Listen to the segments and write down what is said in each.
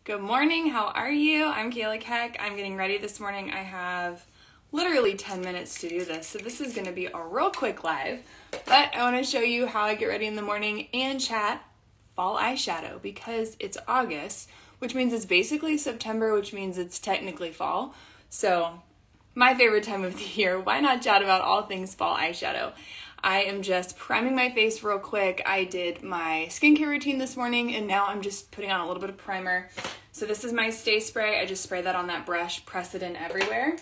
Good morning, how are you? I'm Kayla Keck. I'm getting ready this morning. I have literally 10 minutes to do this, so this is going to be a real quick live, but I want to show you how I get ready in the morning and chat fall eyeshadow because it's August, which means it's basically September, which means it's technically fall. So my favorite time of the year, why not chat about all things fall eyeshadow? I am just priming my face real quick. I did my skincare routine this morning and now I'm just putting on a little bit of primer. So this is my Stay Spray. I just spray that on that brush, press it in everywhere.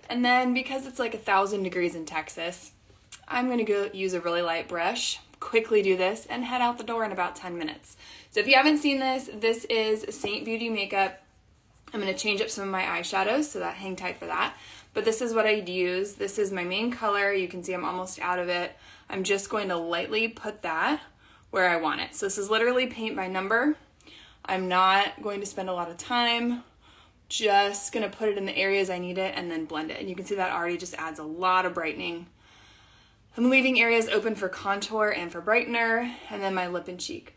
And then because it's like 1,000 degrees in Texas, I'm gonna go use a really light brush, quickly do this, and head out the door in about 10 minutes. So if you haven't seen this, this is Saint Beauty makeup. I'm gonna change up some of my eyeshadows, so that hang tight for that. But this is what I'd use. This is my main color. You can see I'm almost out of it. I'm just going to lightly put that where I want it. So this is literally paint by number. I'm not going to spend a lot of time. Just gonna put it in the areas I need it and then blend it. And you can see that already just adds a lot of brightening. I'm leaving areas open for contour and for brightener, and then my lip and cheek.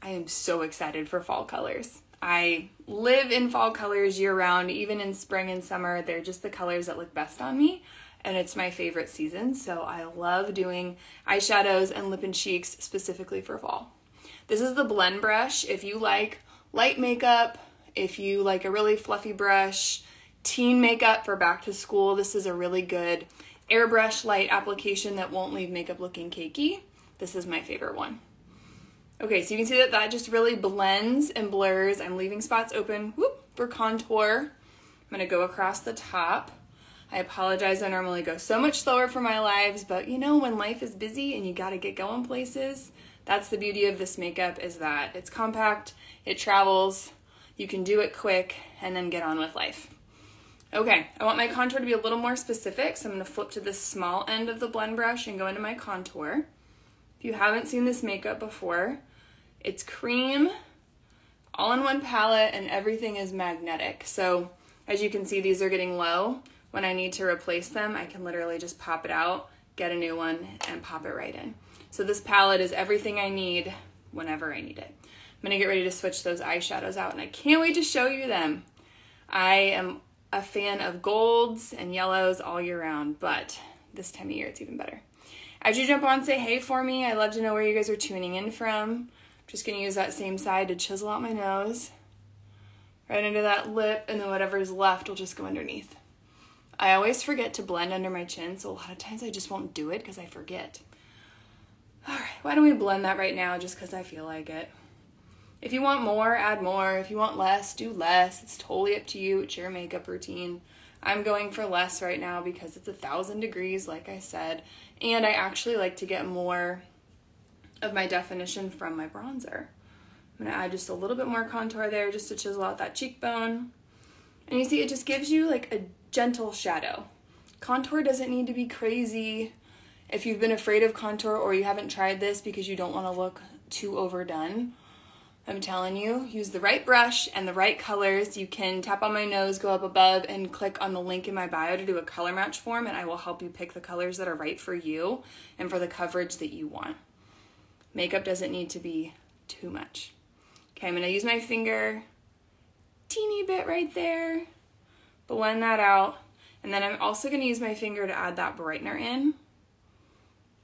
I am so excited for fall colors. I live in fall colors year round, even in spring and summer. They're just the colors that look best on me, and it's my favorite season, so I love doing eyeshadows and lip and cheeks specifically for fall. This is the blend brush. If you like light makeup, if you like a really fluffy brush, teen makeup for back to school, this is a really good airbrush light application that won't leave makeup looking cakey. This is my favorite one. Okay, so you can see that just really blends and blurs. I'm leaving spots open for contour. I'm gonna go across the top. I apologize, I normally go so much slower for my lives, but you know, when life is busy and you gotta get going places, that's the beauty of this makeup, is that it's compact, it travels, you can do it quick, and then get on with life. Okay, I want my contour to be a little more specific, so I'm gonna flip to this small end of the blend brush and go into my contour. If you haven't seen this makeup before, it's cream, all in one palette, and everything is magnetic. So as you can see, these are getting low. When I need to replace them, I can literally just pop it out, get a new one, and pop it right in. So this palette is everything I need whenever I need it. I'm gonna get ready to switch those eyeshadows out, and I can't wait to show you them. I am a fan of golds and yellows all year round, but this time of year it's even better. As you jump on, say hey for me. I love to know where you guys are tuning in from. Just gonna use that same side to chisel out my nose, right into that lip, and then whatever's left will just go underneath. I always forget to blend under my chin, so a lot of times I just won't do it because I forget. All right, why don't we blend that right now just because I feel like it. If you want more, add more. If you want less, do less. It's totally up to you. It's your makeup routine. I'm going for less right now because it's 1,000 degrees, like I said, and I actually like to get more of my definition from my bronzer. I'm gonna add just a little bit more contour there just to chisel out that cheekbone. And you see, it just gives you like a gentle shadow. Contour doesn't need to be crazy. If you've been afraid of contour or you haven't tried this because you don't wanna look too overdone, I'm telling you, use the right brush and the right colors. You can tap on my nose, go up above, and click on the link in my bio to do a color match form, and I will help you pick the colors that are right for you and for the coverage that you want. Makeup doesn't need to be too much. Okay, I'm gonna use my finger, teeny bit right there, blend that out, and then I'm also gonna use my finger to add that brightener in.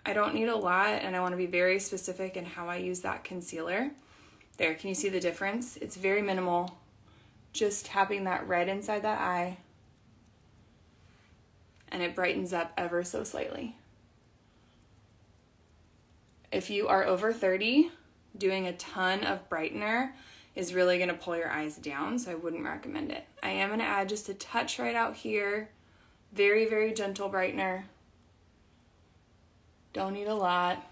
I don't need a lot, and I wanna be very specific in how I use that concealer. There, can you see the difference? It's very minimal, just tapping that red inside that eye, and it brightens up ever so slightly. If you are over 30, doing a ton of brightener is really gonna pull your eyes down, so I wouldn't recommend it. I am gonna add just a touch right out here, very, very gentle brightener. Don't need a lot.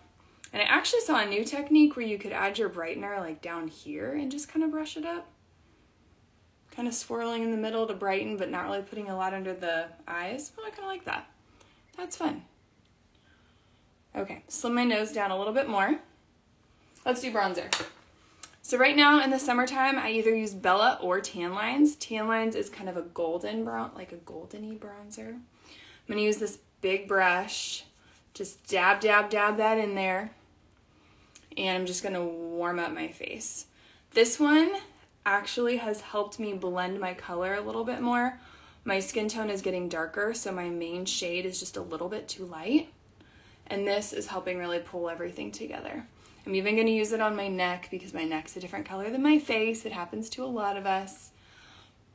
And I actually saw a new technique where you could add your brightener like down here and just kind of brush it up. Kind of swirling in the middle to brighten, but not really putting a lot under the eyes. Oh, I kind of like that. That's fun. Okay, slim my nose down a little bit more. Let's do bronzer. So right now in the summertime, I either use Bella or Tan Lines. Tan Lines is kind of a golden brown, like a goldeny bronzer. I'm gonna use this big brush, just dab, dab, dab that in there. And I'm just gonna warm up my face. This one, actually has helped me blend my color a little bit more. My skin tone is getting darker, so my main shade is just a little bit too light. And this is helping really pull everything together. I'm even going to use it on my neck because my neck's a different color than my face. It happens to a lot of us.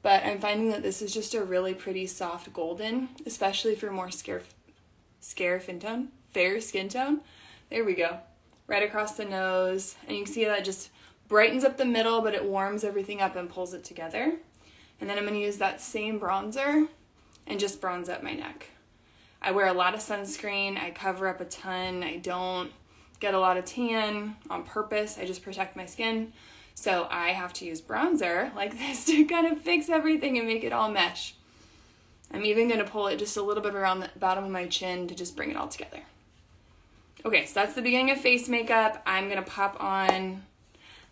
But I'm finding that this is just a really pretty soft golden, especially for more fair skin tone. There we go. Right across the nose. And you can see that just brightens up the middle, but it warms everything up and pulls it together. And then I'm going to use that same bronzer and just bronze up my neck. I wear a lot of sunscreen. I cover up a ton. I don't get a lot of tan on purpose. I just protect my skin. So I have to use bronzer like this to kind of fix everything and make it all mesh. I'm even going to pull it just a little bit around the bottom of my chin to just bring it all together. Okay, so that's the beginning of face makeup. I'm going to pop on,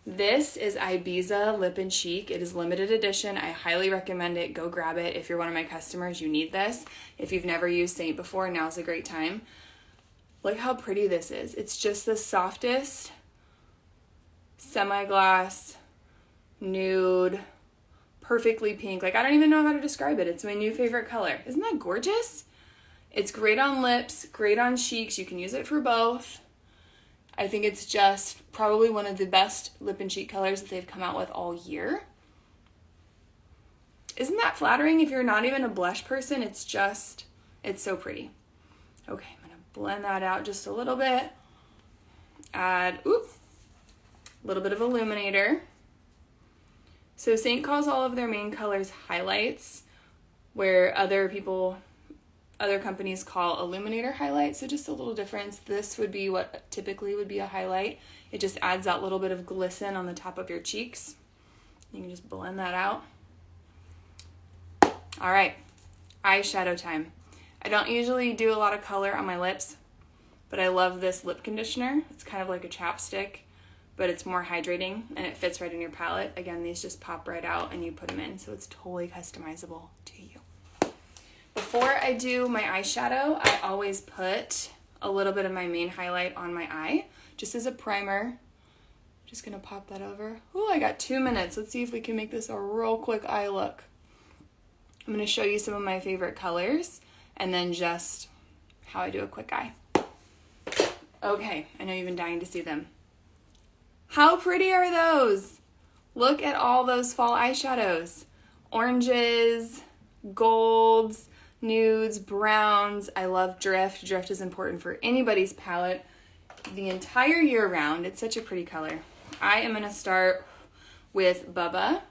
this is Ibiza Lip and Chic. It is limited edition. I highly recommend it. Go grab it. If you're one of my customers, you need this. If you've never used Saint before, now's a great time. Look how pretty this is. It's just the softest semi-gloss, nude, perfectly pink. Like, I don't even know how to describe it. It's my new favorite color. Isn't that gorgeous? It's great on lips, great on cheeks. You can use it for both. I think it's just probably one of the best lip and cheek colors that they've come out with all year. Isn't that flattering? If you're not even a blush person, it's so pretty. Okay, I'm gonna blend that out just a little bit. Add, a little bit of Illuminator. So Saint calls all of their main colors highlights, where other companies call Illuminator highlights, so just a little difference. This would be what typically would be a highlight. It just adds that little bit of glisten on the top of your cheeks. You can just blend that out. All right, eyeshadow time. I don't usually do a lot of color on my lips, but I love this lip conditioner. It's kind of like a chapstick, but it's more hydrating and it fits right in your palette. Again, these just pop right out and you put them in, so it's totally customizable to you. Before I do my eyeshadow, I always put a little bit of my main highlight on my eye, just as a primer. Just gonna pop that over. Oh, I got 2 minutes. Let's see if we can make this a real quick eye look. I'm gonna show you some of my favorite colors and then just how I do a quick eye. Okay, I know you've been dying to see them. How pretty are those? Look at all those fall eyeshadows. Oranges, golds, nudes, browns. I love drift. Drift is important for anybody's palette the entire year round. It's such a pretty color. I am gonna start with Bubba.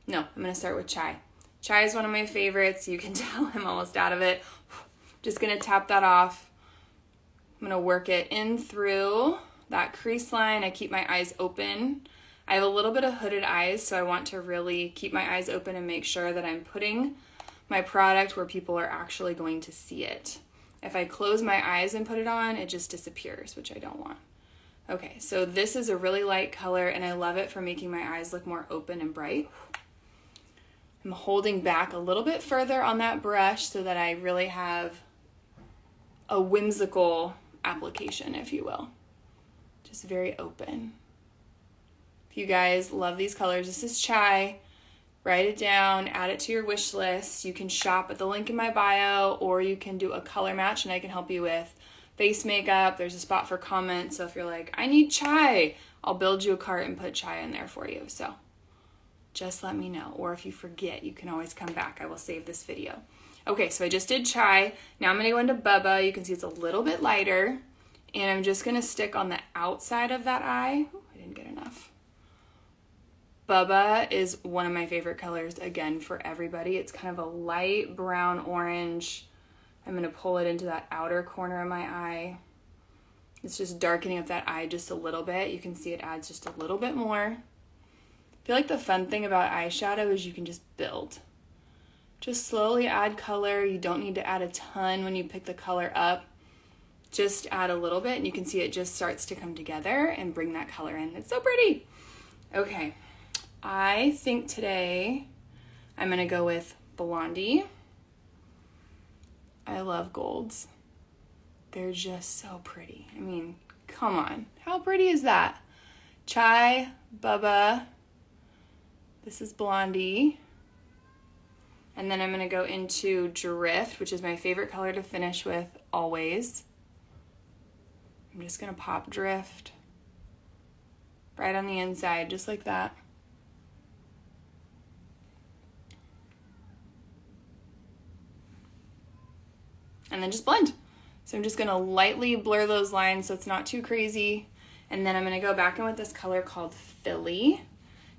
No, I'm gonna start with Chai. Chai is one of my favorites. You can tell I'm almost out of it. Just gonna tap that off. I'm gonna work it in through that crease line. I keep my eyes open. I have a little bit of hooded eyes, so I want to really keep my eyes open and make sure that I'm putting my product where people are actually going to see it. If I close my eyes and put it on, it just disappears, which I don't want. Okay, so this is a really light color and I love it for making my eyes look more open and bright. I'm holding back a little bit further on that brush so that I really have a whimsical application, if you will. Just very open. If you guys love these colors, this is Chai. Write it down, add it to your wish list. You can shop at the link in my bio, or you can do a color match and I can help you with face makeup. There's a spot for comments, so if you're like, I need Chai, I'll build you a cart and put Chai in there for you. So just let me know, or if you forget, you can always come back. I will save this video. Okay, so I just did Chai. Now I'm gonna go into Bubba. You can see it's a little bit lighter, and I'm just gonna stick on the outside of that eye. Ooh, I didn't get enough. Bubba is one of my favorite colors, again, for everybody. It's kind of a light brown orange. I'm gonna pull it into that outer corner of my eye. It's just darkening up that eye just a little bit. You can see it adds just a little bit more. I feel like the fun thing about eyeshadow is you can just build. Just slowly add color. You don't need to add a ton when you pick the color up. Just add a little bit and you can see it just starts to come together and bring that color in. It's so pretty. Okay, I think today I'm gonna go with Blondie. I love golds. They're just so pretty. I mean, come on, how pretty is that? Chai, Bubba. This is Blondie. And then I'm going to go into Drift, which is my favorite color to finish with always. I'm just going to pop Drift right on the inside, just like that. And then just blend. So I'm just going to lightly blur those lines so it's not too crazy. And then I'm going to go back in with this color called Philly.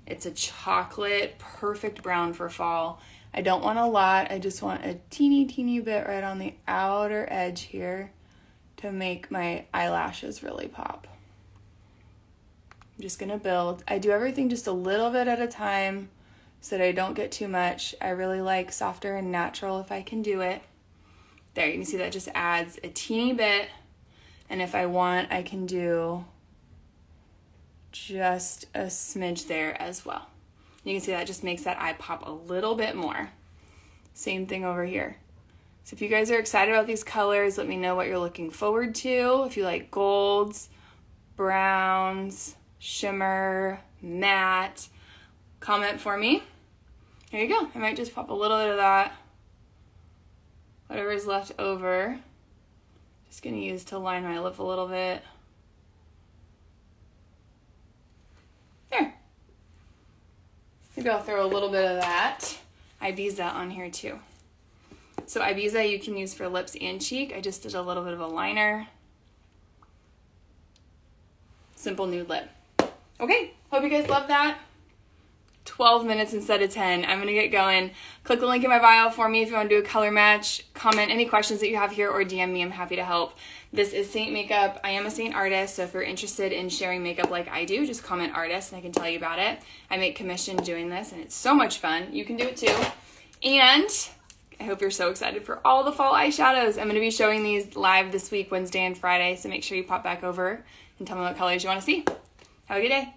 It's a chocolate, perfect brown for fall. I don't want a lot. I just want a teeny bit right on the outer edge here to make my eyelashes really pop. I'm just going to build. I do everything just a little bit at a time so that I don't get too much. I really like softer and natural if I can do it. There, you can see that just adds a teeny bit. And if I want, I can do just a smidge there as well. You can see that just makes that eye pop a little bit more. Same thing over here. So if you guys are excited about these colors, let me know what you're looking forward to. If you like golds, browns, shimmer, matte, comment for me. There you go. I might just pop a little bit of that. Whatever's left over. Just gonna use to line my lip a little bit. There. Maybe I'll throw a little bit of that Ibiza on here too. So Ibiza you can use for lips and cheek. I just did a little bit of a liner. Simple nude lip. Okay, hope you guys love that. 12 minutes instead of 10. I'm gonna get going. Click the link in my bio for me if you want to do a color match. Comment any questions that you have here or DM me. I'm happy to help. This is Saint Makeup. I am a Saint artist, so if you're interested in sharing makeup like I do, just comment artist and I can tell you about it. I make commission doing this and it's so much fun. You can do it too. And I hope you're so excited for all the fall eyeshadows. I'm gonna be showing these live this week, Wednesday and Friday, so make sure you pop back over and tell me what colors you want to see. Have a good day.